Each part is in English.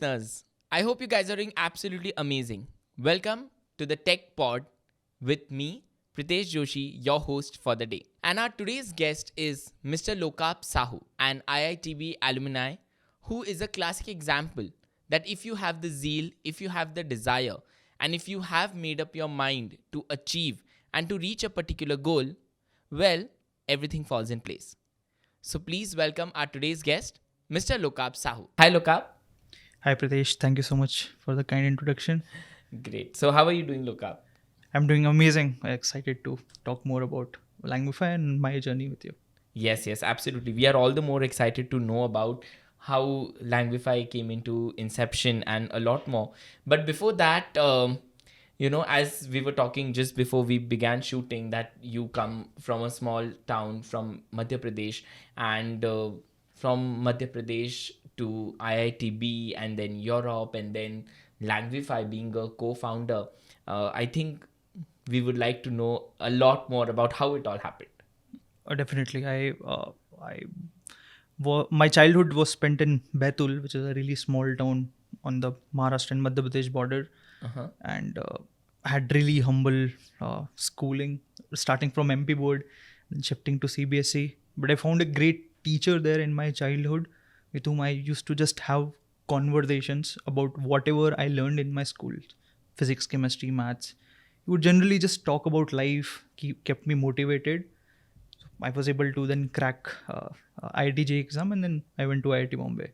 listeners. I hope you guys are doing absolutely amazing. Welcome to the Tech Pod with me, Pritesh Joshi, your host for the day. And our today's guest is Mr. Lokap Sahu, an IITB alumni who is a classic example that if you have the zeal, if you have the desire, and if you have made up your mind to achieve and to reach a particular goal, well, everything falls in place. So please welcome our today's guest, Mr. Lokap Sahu. Hi, Lokap. Hi Pradesh, thank you so much for the kind introduction. Great. So how are you doing, Lokap? I'm doing amazing. I'm excited to talk more about Langify and my journey with you. Yes, absolutely. We are all the more excited to know about how Langify came into inception and a lot more. But before that, as we were talking just before we began shooting, that you come from a small town from Madhya Pradesh, and from Madhya Pradesh to IITB, and then Europe, and then Langify being a co-founder. I think we would like to know a lot more about how it all happened. Definitely, my childhood was spent in Baitul, which is a really small town on the Maharashtra and Madhya Pradesh border, and I had really humble schooling, starting from MP board, then shifting to CBSE. But I found a great teacher there in my childhood, with whom I used to just have conversations about whatever I learned in my school, physics, chemistry, maths. He would generally just talk about life, kept me motivated. I was able to then crack IIT exam, and then I went to IIT Bombay.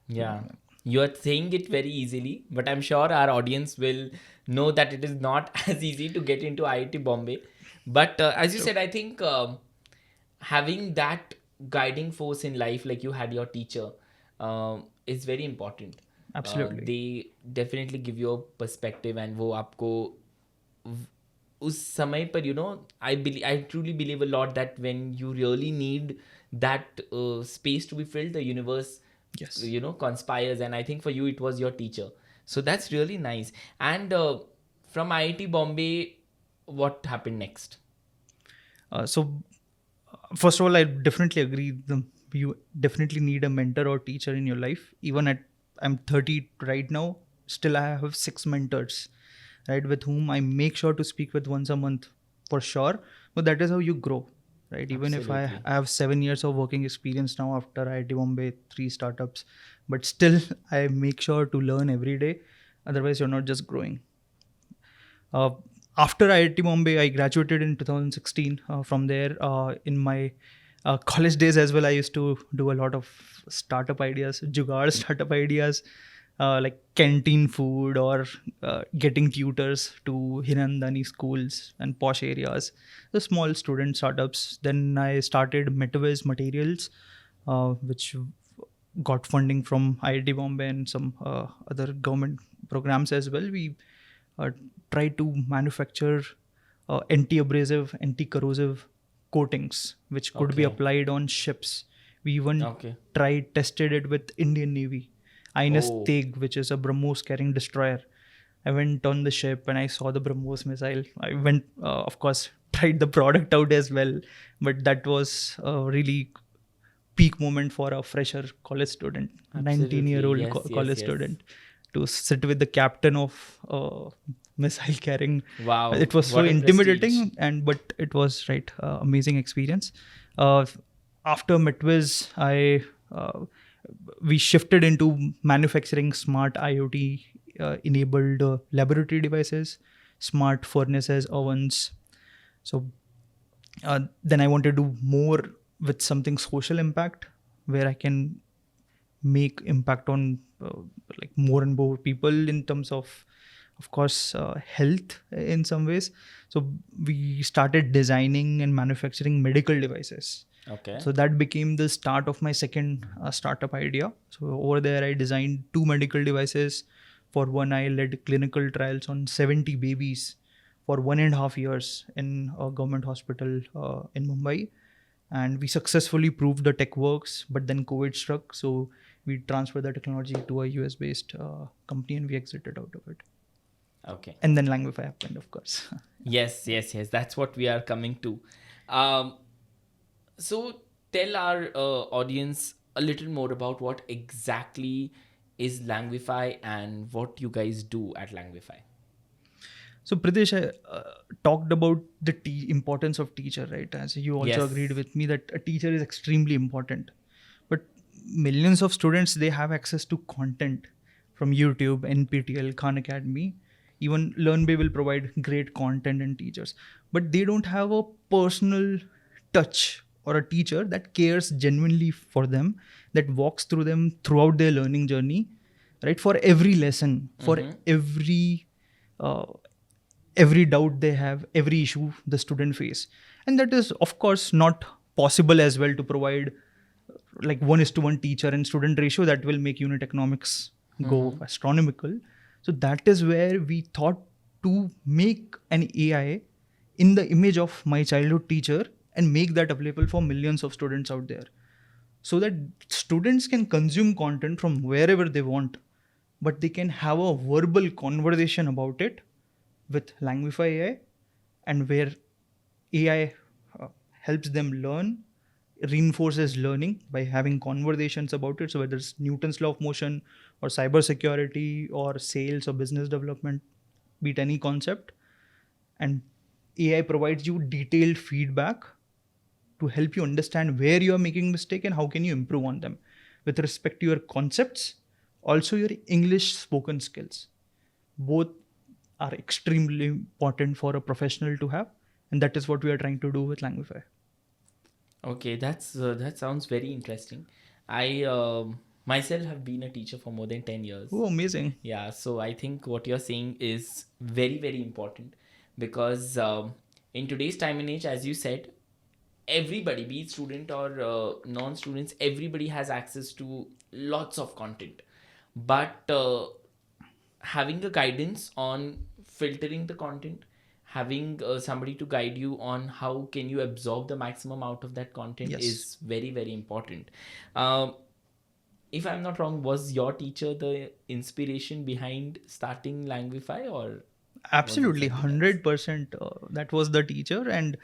Yeah. You are saying it very easily, but I'm sure our audience will know that it is not as easy to get into IIT Bombay. But as you said, I think having that guiding force in life, like you had your teacher, is very important. Absolutely. They definitely give you a perspective, and वो आपको उस समय पर I truly believe a lot that when you really need that space to be filled, the universe Yes. conspires, and I think for you it was your teacher. So that's really nice. And from IIT Bombay, what happened next? First of all, I definitely agree. You definitely need a mentor or teacher in your life. Even I'm 30 right now, still I have 6 mentors, right, with whom I make sure to speak with once a month for sure. But that is how you grow, right? Even if I Absolutely. have 7 years of working experience now after IIT Bombay, 3 startups, but still I make sure to learn every day. Otherwise, you're not just growing. After IIT Bombay, I graduated in 2016. From there, in my college days as well, I used to do a lot of startup ideas, jugaad startup ideas, like canteen food or getting tutors to Hinandani schools and posh areas, the small student startups. Then I started Metaviz Materials, which got funding from IIT Bombay and some other government programs as well. We try to manufacture anti-abrasive, anti-corrosive coatings, which could be Okay. applied on ships. We even Okay. tested it with Indian Navy. INS Oh. Teg, which is a BrahMos carrying destroyer. I went on the ship and I saw the BrahMos missile. I went, of course, tried the product out as well, but that was a really peak moment for a fresher college student, Absolutely. 19-year-old Yes, college yes. student, to sit with the captain of missile carrying. Wow. It was so What a intimidating, prestige. but it was right, amazing experience. Uh, After Mitwiz, we shifted into manufacturing smart IoT enabled laboratory devices, smart furnaces, ovens. So then I want to do more with something social impact, where I can make impact on like more and more people in terms of course, health in some ways. So we started designing and manufacturing medical devices. Okay. So that became the start of my second startup idea. So over there, I designed 2 medical devices. For one, I led clinical trials on 70 babies for 1.5 years in a government hospital in Mumbai. And we successfully proved the tech works, but then COVID struck. So we transferred the technology to a US based company and we exited out of it. Okay. And then Langify happened, of course. Yes. That's what we are coming to. Um, so tell our audience a little more about what exactly is Langvify and what you guys do at Langvify? So Pradesh, I talked about the importance of teacher, right? As you also Yes. agreed with me that a teacher is extremely important. But millions of students, they have access to content from YouTube, NPTEL, Khan Academy. Even LearnBay will provide great content and teachers. But they don't have a personal touch or a teacher that cares genuinely for them, that walks through them throughout their learning journey, right? For every lesson, for uh, every doubt they have, every issue the student face. And that is of course not possible as well to provide like 1:1 teacher and student ratio that will make unit economics go astronomical. So that is where we thought to make an AI in the image of my childhood teacher and make that available for millions of students out there, so that students can consume content from wherever they want, but they can have a verbal conversation about it with Langvify AI, and where AI helps them learn, reinforces learning by having conversations about it. So whether it's Newton's law of motion or cybersecurity or sales or business development, be it any concept, and AI provides you detailed feedback to help you understand where you are making mistake and how can you improve on them with respect to your concepts, also your English spoken skills. Both are extremely important for a professional to have, and that is what we are trying to do with Langvify. Okay, that sounds very interesting. I myself have been a teacher for more than 10 years. Oh, amazing. Yeah, so I think what you're saying is very, very important because in today's time and age, as you said, everybody, be it student or non-students, everybody has access to lots of content. But having a guidance on filtering the content, having somebody to guide you on how can you absorb the maximum out of that content Yes. is very, very important. Um, if I'm not wrong, was your teacher the inspiration behind starting Langvify or? Absolutely, something else? 100%. That was the teacher, and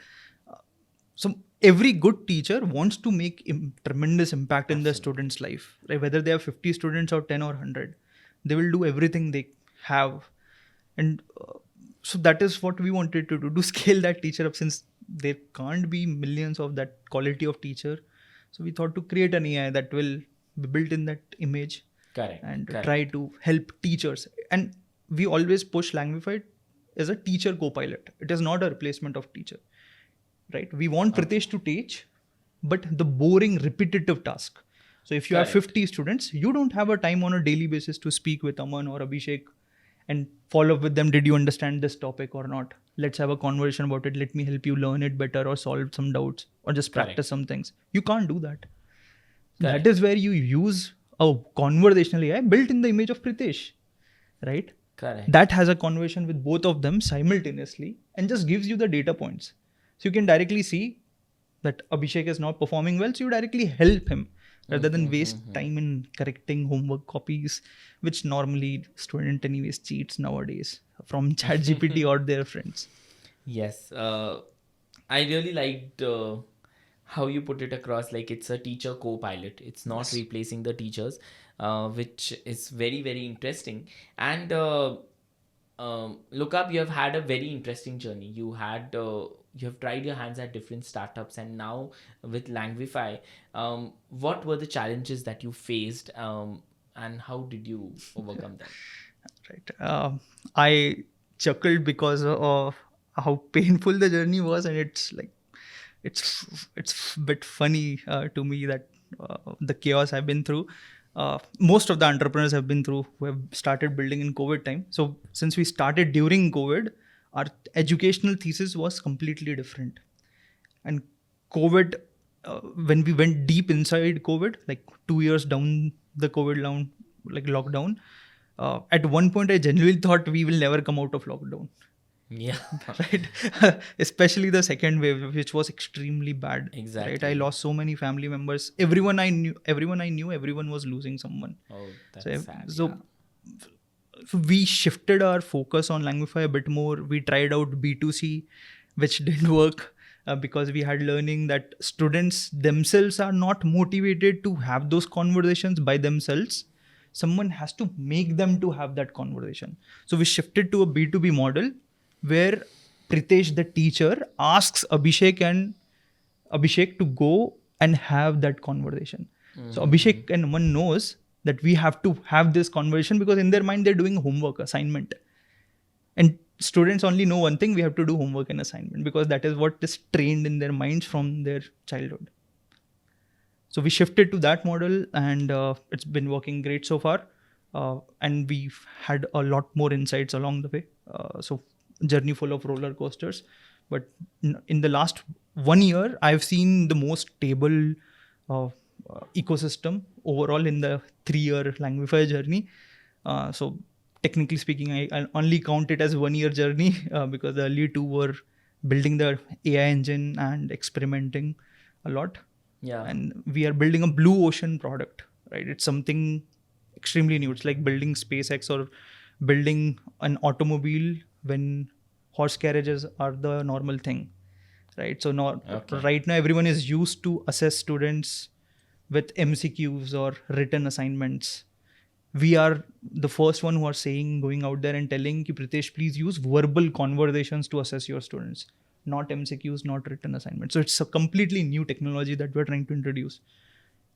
so every good teacher wants to make tremendous impact in the student's life, right? Whether they have 50 students or 10 or 100, they will do everything they have. And so that is what we wanted to do, to scale that teacher up, since there can't be millions of that quality of teacher. So we thought to create an AI that will be built in that image Correct. and correct. try to help teachers. And we always push Langvify as a teacher co-pilot. It is not a replacement of teacher, right? We want Pritesh to teach, but the boring, repetitive task. So if you have Correct. 50 students, you don't have a time on a daily basis to speak with Aman or Abhishek and follow up with them. Did you understand this topic or not? Let's have a conversation about it. Let me help you learn it better or solve some doubts or just Correct. practice some things. You can't do that. Correct. That is where you use a conversational AI built in the image of Pritesh, right? Correct. That has a conversation with both of them simultaneously and just gives you the data points. So you can directly see that Abhishek is not performing well, so you directly help him rather than waste time in correcting homework copies, which normally student anyways cheats nowadays from ChatGPT or their friends. Yes, I really liked how you put it across. Like it's a teacher co-pilot. It's not replacing the teachers, which is very, very interesting. And look up, you have had a very interesting journey. You have tried your hands at different startups, and now with Langvify, what were the challenges that you faced, and how did you overcome them? Right. I chuckled because of how painful the journey was, and it's like it's a bit funny to me that the chaos I've been through. Most of the entrepreneurs have been through who have started building in COVID time. So since we started during COVID, our educational thesis was completely different. And COVID, when we went deep inside COVID, like 2 years down the COVID lockdown, at one point I genuinely thought we will never come out of lockdown. Yeah. Right. Especially the second wave, which was extremely bad. Exactly. Right. I lost so many family members. Everyone I knew, everyone was losing someone. Oh, that's So, sad. so yeah. we shifted our focus on Langvify a bit more. We tried out B2C, which didn't work because we had learning that students themselves are not motivated to have those conversations by themselves. someone has to make them to have that conversation. So we shifted to a B2B model where Pritesh, the teacher, asks Abhishek to go and have that conversation. So Abhishek and Aman knows that we have to have this conversation because in their mind they're doing homework, assignment. And students only know one thing: we have to do homework and assignment because that is what is trained in their minds from their childhood. So we shifted to that model, and it's been working great so far. And we've had a lot more insights along the way. So journey full of roller coasters. But in the last 1 year, I've seen the most stable ecosystem overall in the 3-year Langvify journey. So technically speaking, I only count it as 1 year journey because the early 2 were building the AI engine and experimenting a lot. Yeah. And we are building a blue ocean product, right? It's something extremely new. It's like building SpaceX or building an automobile when horse carriages are the normal thing, right? So right now everyone is used to assess students with MCQs or written assignments. We are the first one who are saying, going out there and telling ki Pritesh, please use verbal conversations to assess your students, not MCQs, not written assignments. So it's a completely new technology that we're trying to introduce.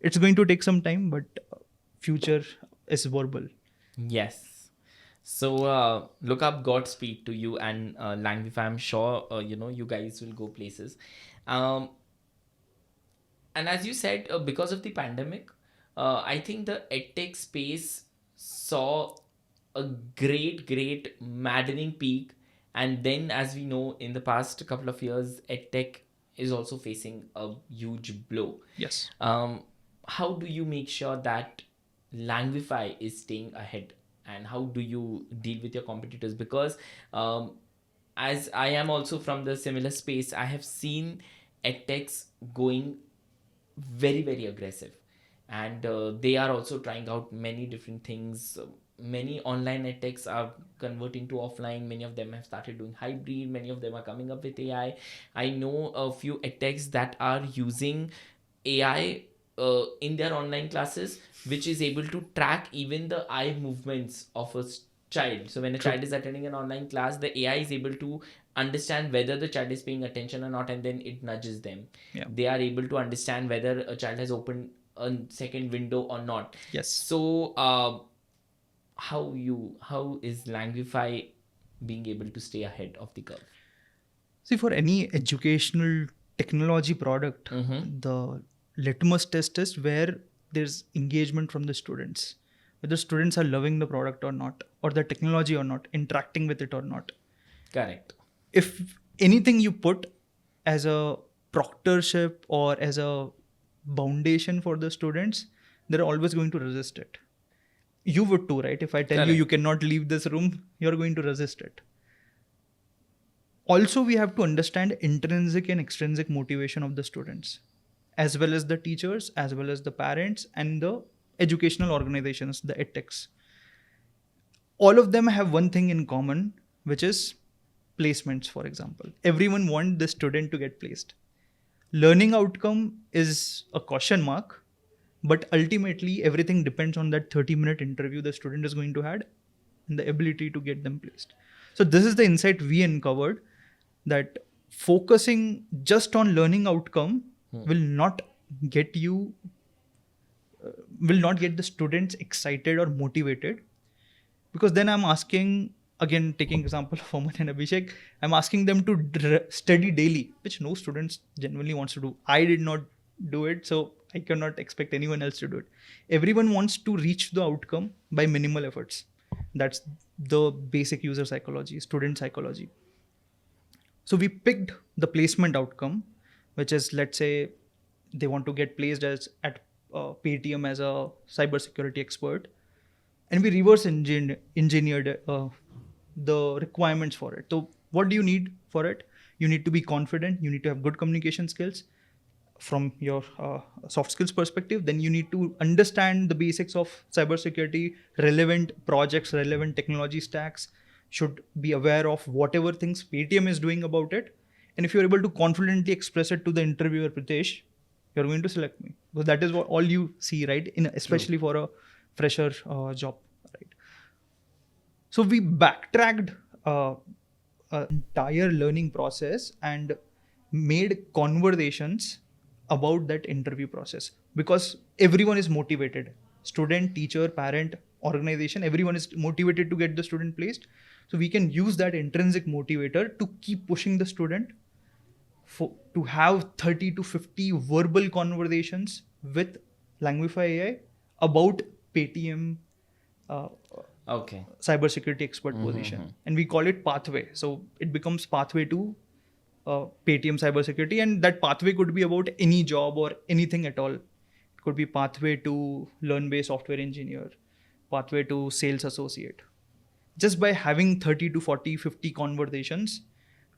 It's going to take some time, but future is verbal. Yes. So look up Godspeed to you and Langvify. I'm sure you guys will go places. And as you said, because of the pandemic, I think the edtech space saw a great maddening peak. And then, as we know, in the past couple of years, edtech is also facing a huge blow. Yes. How do you make sure that Langvify is staying ahead? And how do you deal with your competitors? Because as I am also from the similar space, I have seen edtechs going very aggressive. And they are also trying out many different things. Many online edtechs are converting to offline. Many of them have started doing hybrid. Many of them are coming up with AI. I know a few edtechs that are using AI in their online classes, which is able to track even the eye movements of a child. So when a child is attending an online class, the AI is able to understand whether the child is paying attention or not, and then it nudges them. Yeah. They are able to understand whether a child has opened a second window or not. Yes. So how is Langvify being able to stay ahead of the curve? See, for any educational technology product, the litmus test is where there's engagement from the students, whether students are loving the product or not, or the technology or not, interacting with it or not. Correct. If anything you put as a proctorship or as a foundation for the students, they're always going to resist it. You would too, right? If I tell you cannot leave this room, you're going to resist it. Also, we have to understand intrinsic and extrinsic motivation of the students, as well as the teachers, as well as the parents and the educational organizations, the edtechs. All of them have one thing in common, which is placements, for example. Everyone wants the student to get placed. Learning outcome is a question mark, but ultimately everything depends on that 30-minute interview the student is going to have and the ability to get them placed. So this is the insight we uncovered, that focusing just on learning outcome will not get the students excited or motivated, because then I'm asking, again taking example of Aman and Abhishek, I'm asking them to study daily, which no students genuinely wants to do. I did not do it, so I cannot expect anyone else to do it. Everyone wants to reach the outcome by minimal efforts. That's the basic user psychology, student psychology. So we picked the placement outcome, which is, let's say they want to get placed at Paytm as a cybersecurity expert, and we reverse engineered the requirements for it. So what do you need for it? You need to be confident. You need to have good communication skills from your soft skills perspective. Then you need to understand the basics of cybersecurity, relevant projects, relevant technology stacks, should be aware of whatever things Paytm is doing about it. And if you're able to confidently express it to the interviewer, Pritesh, you're going to select me. Because that is what all you see, right? Especially for a fresher job, right? So we backtracked entire learning process and made conversations about that interview process, because everyone is motivated. Student, teacher, parent, organization, everyone is motivated to get the student placed. So we can use that intrinsic motivator to keep pushing the student to have 30 to 50 verbal conversations with Langvify AI about Paytm Okay. cybersecurity expert position, and we call it pathway. So it becomes pathway to Paytm cybersecurity, and that pathway could be about any job or anything at all. It could be pathway to learn-based software engineer, pathway to sales associate. Just by having 30 to 40, 50 conversations,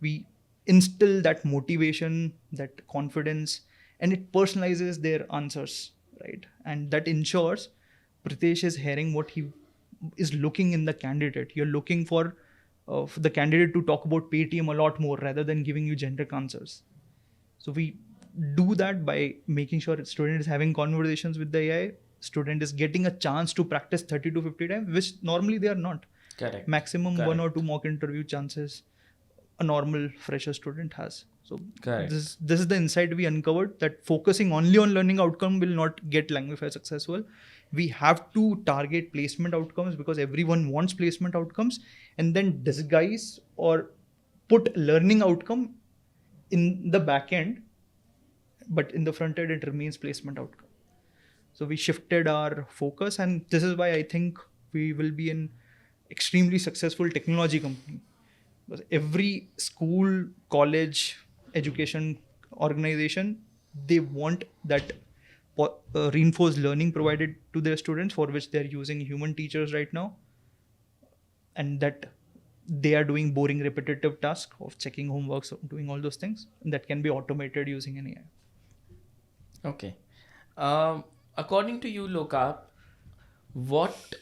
we instill that motivation, that confidence, and it personalizes their answers, right? And that ensures Pritesh is hearing what he is looking in the candidate. You're looking for the candidate to talk about Paytm a lot more rather than giving you generic answers. So we do that by making sure the student is having conversations with the AI. Student is getting a chance to practice 30 to 50 times, which normally they are not. Correct. Maximum Correct. 1 or 2 mock interview chances a normal fresher student has. So Correct. this is the insight we uncovered, that focusing only on learning outcome will not get Langvify successful. We have to target placement outcomes, because everyone wants placement outcomes, and then disguise or put learning outcome in the back end, but in the front end it remains placement outcome. So we shifted our focus, and this is why I think we will be an extremely successful technology company. Because every school, college, education organization, they want that reinforced learning provided to their students, for which they're using human teachers right now, and that they are doing boring repetitive tasks of checking homeworks, doing all those things, and that can be automated using an AI. Okay. According to you, Lokap, what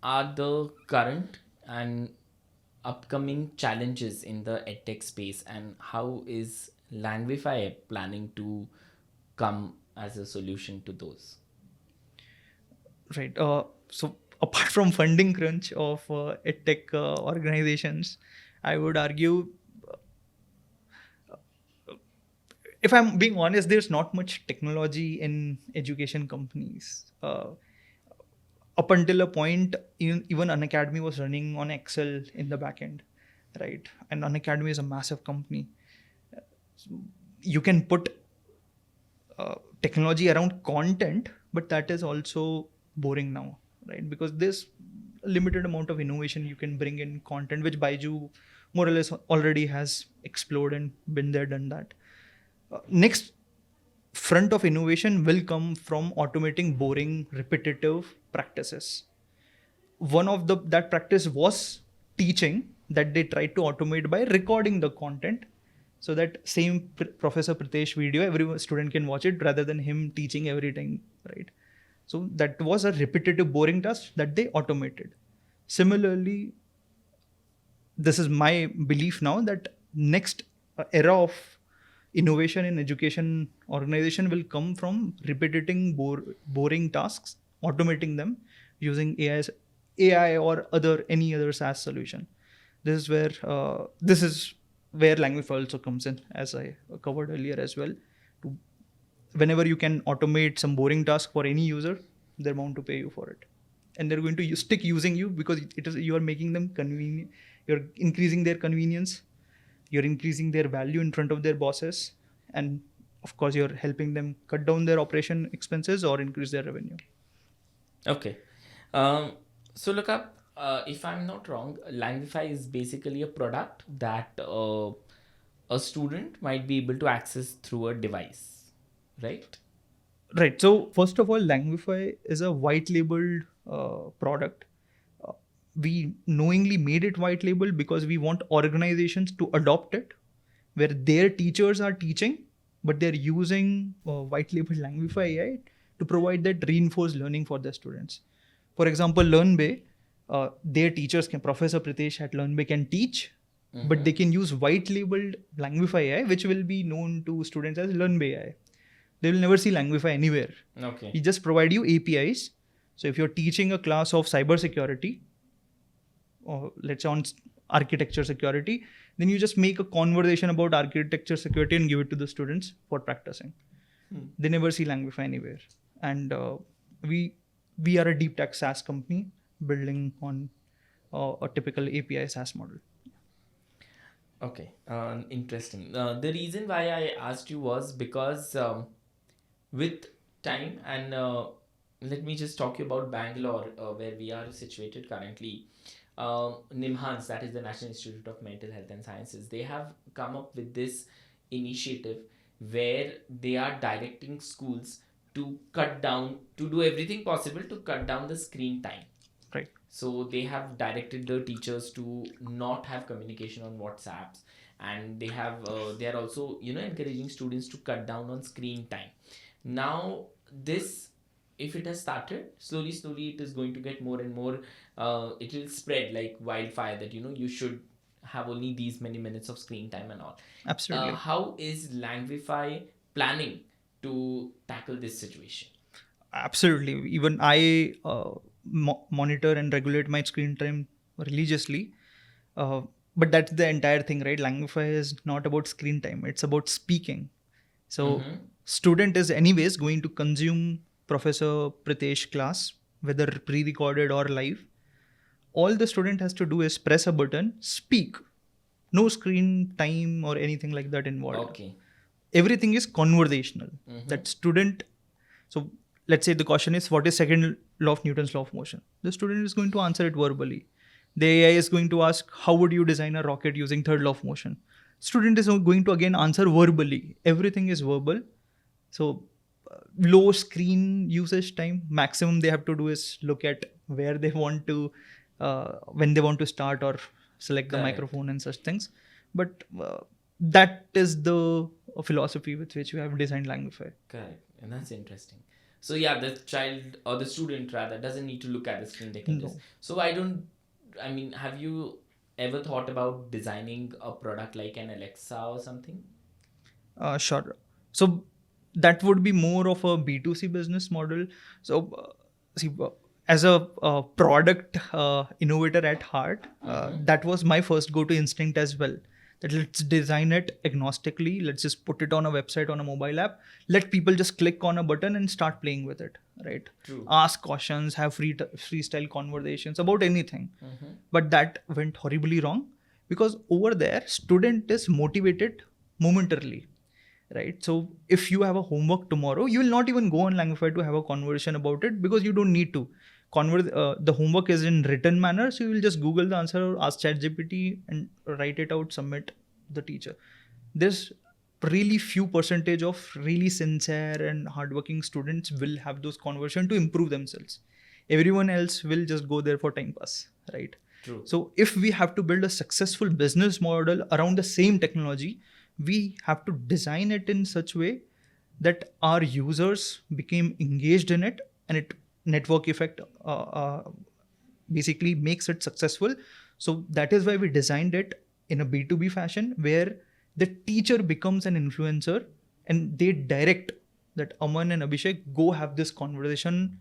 are the current and upcoming challenges in the edtech space, and how is Langvify planning to come as a solution to those? Right. So apart from funding crunch of edtech organizations, I would argue, if I'm being honest, there's not much technology in education companies. Up until a point, even Unacademy was running on Excel in the backend, right? And Unacademy is a massive company. You can put technology around content, but that is also boring now, right? Because there's a limited amount of innovation you can bring in content, which Baiju more or less already has explored and been there, done that. Next front of innovation will come from automating boring, repetitive practices. One of that practice was teaching, that they tried to automate by recording the content, so that same Professor Pritesh video, every student can watch it rather than him teaching every time, right? So that was a repetitive, boring task that they automated. Similarly, this is my belief now, that next era of innovation in education organization will come from repetiting boring tasks, automating them using AI or any other SaaS solution. This is where Langvify also comes in, as I covered earlier as well. Whenever you can automate some boring task for any user, they're bound to pay you for it, and they're going to stick using you, because you are making them convenient. You're increasing their convenience. You're increasing their value in front of their bosses, and of course you're helping them cut down their operation expenses or increase their revenue. Okay. So look up, if I'm not wrong, Langvify is basically a product that a student might be able to access through a device, right? Right. So first of all, Langvify is a white labeled product. We knowingly made it white labeled because we want organizations to adopt it, where their teachers are teaching, but they're using white labeled Langvify AI to provide that reinforced learning for their students. For example, LearnBay, their teachers Professor Pritesh at LearnBay can teach, but they can use white labeled Langvify AI, which will be known to students as LearnBay AI. They will never see Langvify anywhere. Okay. We just provide you APIs. So if you're teaching a class of cybersecurity, or let's say on architecture security, then you just make a conversation about architecture security and give it to the students for practicing. They never see Langify anywhere. And we are a deep tech SaaS company building on a typical API SaaS model. Okay, interesting. The reason why I asked you was because with time, and let me just talk you about Bangalore, where we are situated currently. NIMHANS, that is the National Institute of Mental Health and Sciences, they have come up with this initiative where they are directing schools to cut down, to do everything possible to cut down the screen time. Right. So they have directed the teachers to not have communication on WhatsApps, and they are also encouraging students to cut down on screen time. Now this, if it has started slowly, it is going to get more and more. It will spread like wildfire that you should have only these many minutes of screen time and all. Absolutely. How is Langify planning to tackle this situation? Absolutely. Even I monitor and regulate my screen time religiously. But that's the entire thing, right? Langify is not about screen time. It's about speaking. So student is anyways going to consume Professor Pritesh class, whether pre-recorded or live. All the student has to do is press a button, speak. No screen time or anything like that involved. Okay. Everything is conversational. That student, so let's say the question is, what is second law of Newton's law of motion? The student is going to answer it verbally. The AI is going to ask, how would you design a rocket using third law of motion? Student is going to again answer verbally. Everything is verbal. So low screen usage time. Maximum they have to do is look at where they want to, when they want to start or select the microphone and such things. But that is the philosophy with which we have designed Langify. Correct. And that's interesting. So yeah, the child or the student rather doesn't need to look at the screen. They can just. So have you ever thought about designing a product like an Alexa or something? Sure. So that would be more of a B2C business model. So as a product innovator at heart, that was my first go-to instinct as well. That let's design it agnostically. Let's just put it on a website, on a mobile app. Let people just click on a button and start playing with it, right? True. Ask questions, have freestyle conversations about anything. But that went horribly wrong because over there, student is motivated momentarily, right? So if you have a homework tomorrow, you will not even go on Langify to have a conversation about it because you don't need to. The homework is in written manner, so you will just Google the answer, ask ChatGPT and write it out, submit the teacher. There's really few percentage of really sincere and hardworking students will have those conversations to improve themselves. Everyone else will just go there for time pass, right? True. So if we have to build a successful business model around the same technology, we have to design it in such way that our users became engaged in it and it network effect basically makes it successful. So that is why we designed it in a B2B fashion where the teacher becomes an influencer and they direct that Aman and Abhishek go have this conversation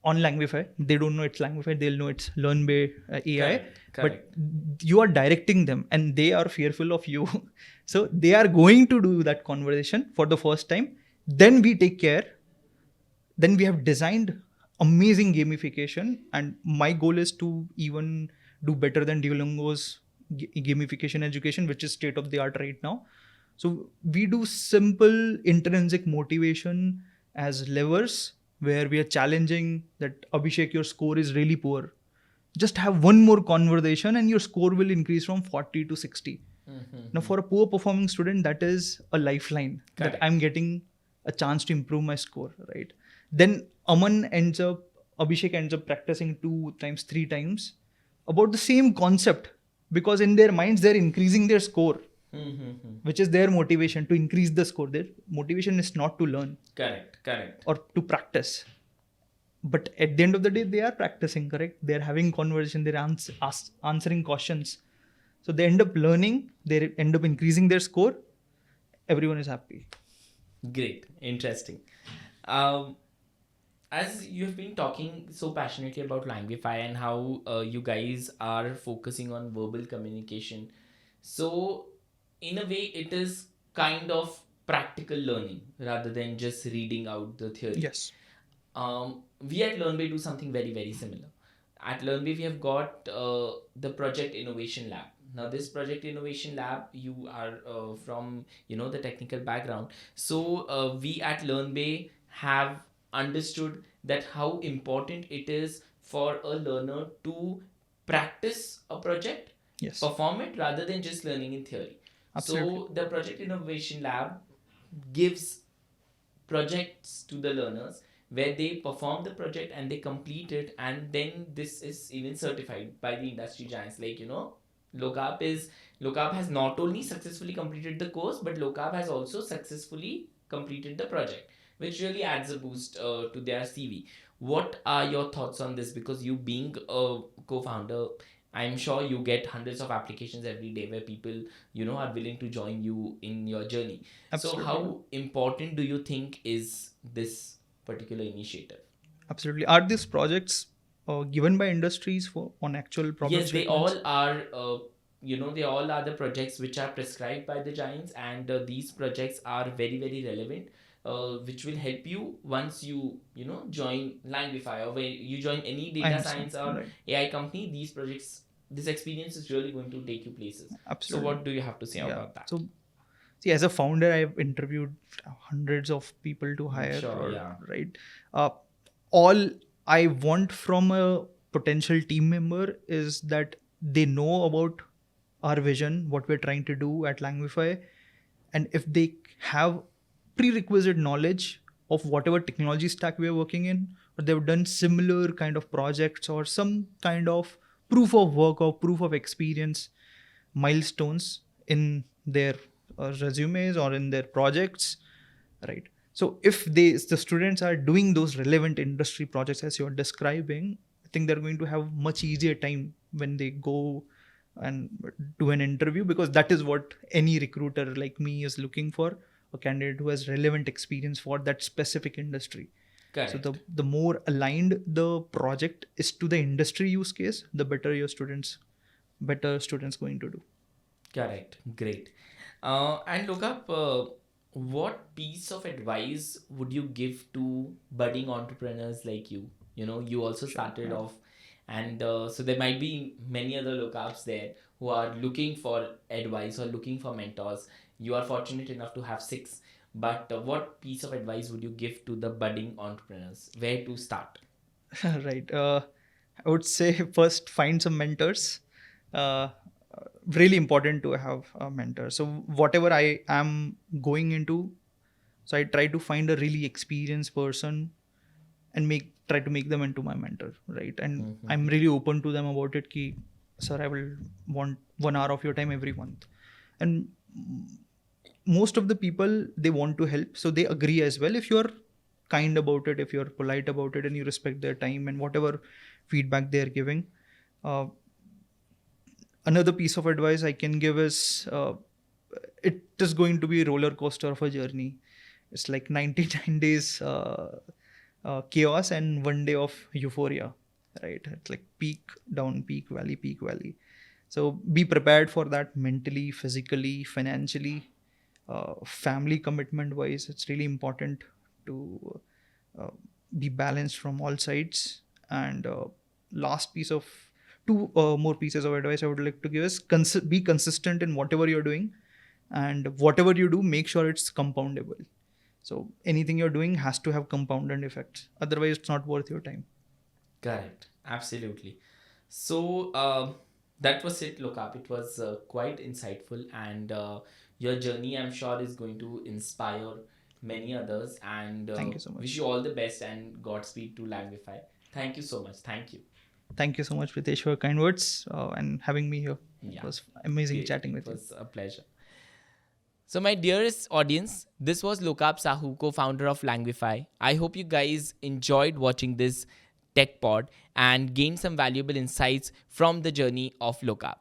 on Langify. They don't know it's Langify, they'll know it's LearnBay AI. Correct. But you are directing them and they are fearful of you. So they are going to do that conversation for the first time. Then we take care. Then we have designed amazing gamification, and my goal is to even do better than Duolingo's gamification education, which is state of the art right now. So we do simple intrinsic motivation as levers where we are challenging that Abhishek, your score is really poor. Just have one more conversation and your score will increase from 40 to 60. Now for a poor performing student, that is a lifeline. Correct. That I'm getting a chance to improve my score, right? Then Abhishek ends up practicing 2 times, 3 times about the same concept because in their minds, they're increasing their score, which is their motivation to increase the score. Their motivation is not to learn. Correct. Or to practice. But at the end of the day, they are practicing, correct? They're having conversation, they're answering questions. So they end up learning, they end up increasing their score. Everyone is happy. Great. Interesting. as you've been talking so passionately about Langify and how you guys are focusing on verbal communication, so in a way, it is kind of practical learning rather than just reading out the theory. Yes. We at LearnBay do something very, very similar. At LearnBay, we have got the Project Innovation Lab. Now, this Project Innovation Lab, you are from the technical background. So we at LearnBay have understood that how important it is for a learner to practice a project, Yes. perform it rather than just learning in theory. Absolutely. So the Project Innovation Lab gives projects to the learners where they perform the project and they complete it, and then this is even certified by the industry giants like Locap has not only successfully completed the course, but Locap has also successfully completed the project, which really adds a boost to their CV. What are your thoughts on this? Because you being a co-founder, I'm sure you get hundreds of applications every day where people are willing to join you in your journey. Absolutely. So how important do you think is this particular initiative? Absolutely. Are these projects given by industries for on actual problem Yes, they statements? all are. They all are the projects which are prescribed by the giants, and these projects are very, very relevant. Which will help you once you join Langify, or where you join any I data understand. science or Right. AI company. These projects, this experience is really going to take you places. So Absolutely. what do you have to say Yeah. about that? So, see, as a founder, I've interviewed hundreds of people to hire. Sure, yeah. Right. All I want from a potential team member is that they know about our vision, what we're trying to do at Langify, and if they have prerequisite knowledge of whatever technology stack we are working in, or they've done similar kind of projects or some kind of proof of work or proof of experience milestones in their resumes or in their projects, right? So if the students are doing those relevant industry projects as you're describing, I think they're going to have much easier time when they go and do an interview, because that is what any recruiter like me is looking for, a candidate who has relevant experience for that specific industry. Correct. So the more aligned the project is to the industry use case, the better students going to do. Correct. Great. And look up, what piece of advice would you give to budding entrepreneurs like you? You also started yeah. off, and so there might be many other lookups there who are looking for advice or looking for mentors. You are fortunate enough to have 6, but what piece of advice would you give to the budding entrepreneurs? Where to start? Right. I would say first find some mentors. Uh, really important to have a mentor. So whatever I am going into, so I try to find a really experienced person and try to make them into my mentor, right? And I'm really open to them about it. Ki, sir, I will want 1 hour of your time every month, and most of the people, they want to help, so they agree as well. If you're kind about it, if you're polite about it, and you respect their time and whatever feedback they're giving. uh, Another piece of advice I can give is, it is going to be a roller coaster of a journey. It's like 99 days chaos and 1 day of euphoria, right? It's like peak down, peak valley, peak valley. So be prepared for that mentally, physically, financially, family commitment wise. It's really important to be balanced from all sides. And last piece of two more pieces of advice I would like to give is be consistent in whatever you're doing, and whatever you do, make sure it's compoundable. So anything you're doing has to have compounded effects. Otherwise, it's not worth your time. Correct. Absolutely. So that was it, Lokap. It was quite insightful, and your journey, I'm sure, is going to inspire many others. And Thank you so much. wish you all the best and Godspeed to Langify. Thank you so much. Thank you. Thank you so much, Pritesh, for your kind words and having me here. Yeah. It was amazing Great. chatting with It you. was a pleasure. So, my dearest audience, this was Lokap Sahu, co-founder of Langify. I hope you guys enjoyed watching this tech pod and gained some valuable insights from the journey of Lokap.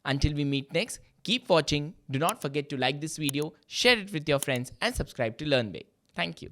Until we meet next, keep watching. Do not forget to like this video, share it with your friends, and subscribe to LearnBay. Thank you.